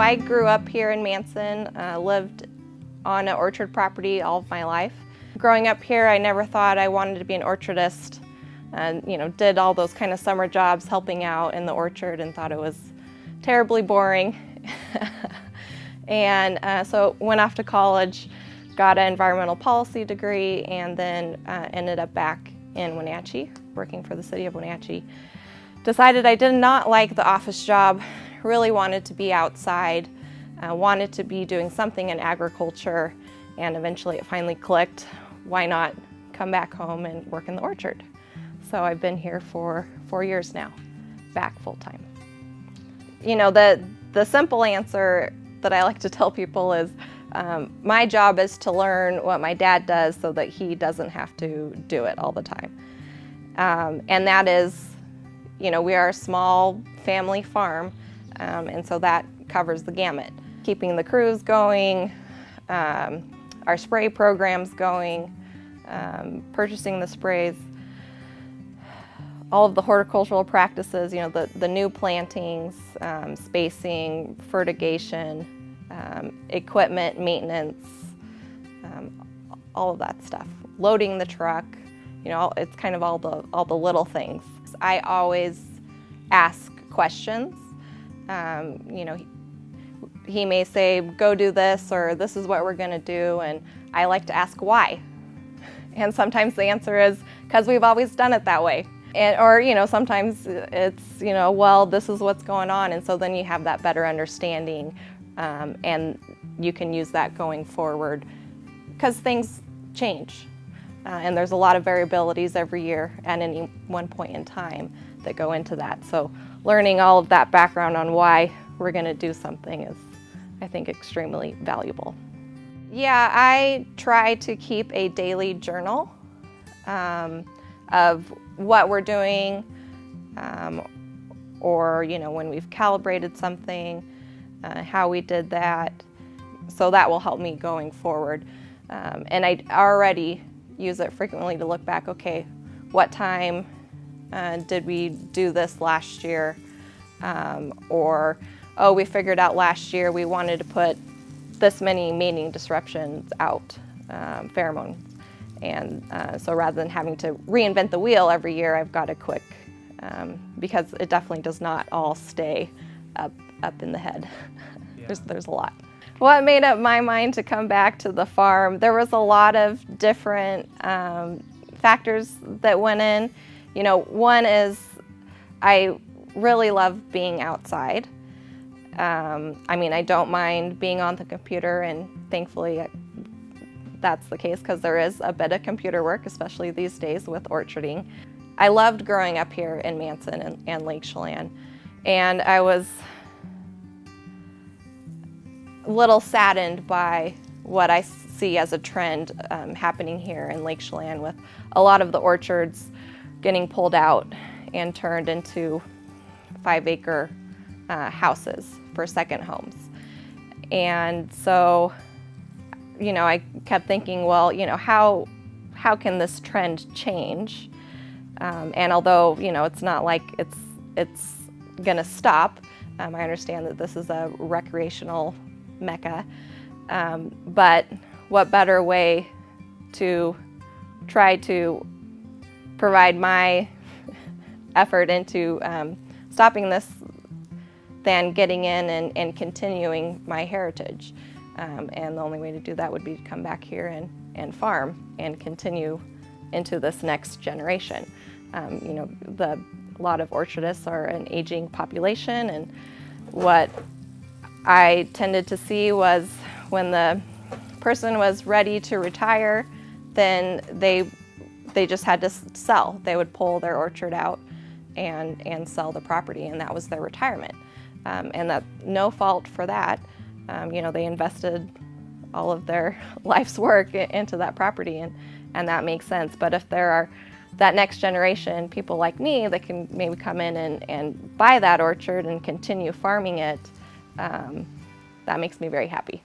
I grew up here in Manson, lived on an orchard property all of my life. Growing up here, I never thought I wanted to be an orchardist, and did all those kind of summer jobs helping out in the orchard and thought it was terribly boring. And so went off to college, got an environmental policy degree, and then ended up back in Wenatchee, working for the city of Wenatchee. Decided I did not like the office job, really wanted to be outside, wanted to be doing something in agriculture, and eventually it finally clicked. Why not come back home and work in the orchard? So I've been here for 4 years now, back full-time. The simple answer that I like to tell people is my job is to learn what my dad does so that he doesn't have to do it all the time. And that is, we are a small family farm, and so that covers the gamut. Keeping the crews going, our spray programs going, purchasing the sprays, all of the horticultural practices, the new plantings, spacing, fertigation, equipment maintenance, all of that stuff. Loading the truck, it's kind of all the little things. I always ask questions. He may say, go do this, or this is what we're going to do, and I like to ask why. And sometimes the answer is, because we've always done it that way. Or sometimes it's, well, this is what's going on, and so then you have that better understanding, and you can use that going forward, because things change. And there's a lot of variabilities every year at any one point in time that go into that. So learning all of that background on why we're going to do something is, I think, extremely valuable. Yeah, I try to keep a daily journal of what we're doing, or when we've calibrated something, how we did that. So that will help me going forward. And I already use it frequently to look back, okay, what time did we do this last year? Or, oh, we figured out last year we wanted to put this many mating disruptions out, pheromones. And so rather than having to reinvent the wheel every year, I've got a quick, because it definitely does not all stay up in the head. Yeah. There's a lot. What made up my mind to come back to the farm? There was a lot of different factors that went in. One is I really love being outside. I don't mind being on the computer, and thankfully that's the case, because there is a bit of computer work, especially these days with orcharding. I loved growing up here in Manson and Lake Chelan, and I was a little saddened by what I see as a trend happening here in Lake Chelan, with a lot of the orchards getting pulled out and turned into 5-acre houses for second homes. And so, I kept thinking, well, how can this trend change? And although, it's not like it's going to stop, I understand that this is a recreational mecca, but what better way to try to provide my effort into stopping this than getting in and continuing my heritage. And the only way to do that would be to come back here and farm and continue into this next generation. A lot of orchardists are an aging population, and what I tended to see was when the person was ready to retire, then they just had to sell. They would pull their orchard out and sell the property, and that was their retirement. And that no fault for that. They invested all of their life's work into that property, and that makes sense. But if there are that next generation, people like me, that can maybe come in and buy that orchard and continue farming it, that makes me very happy.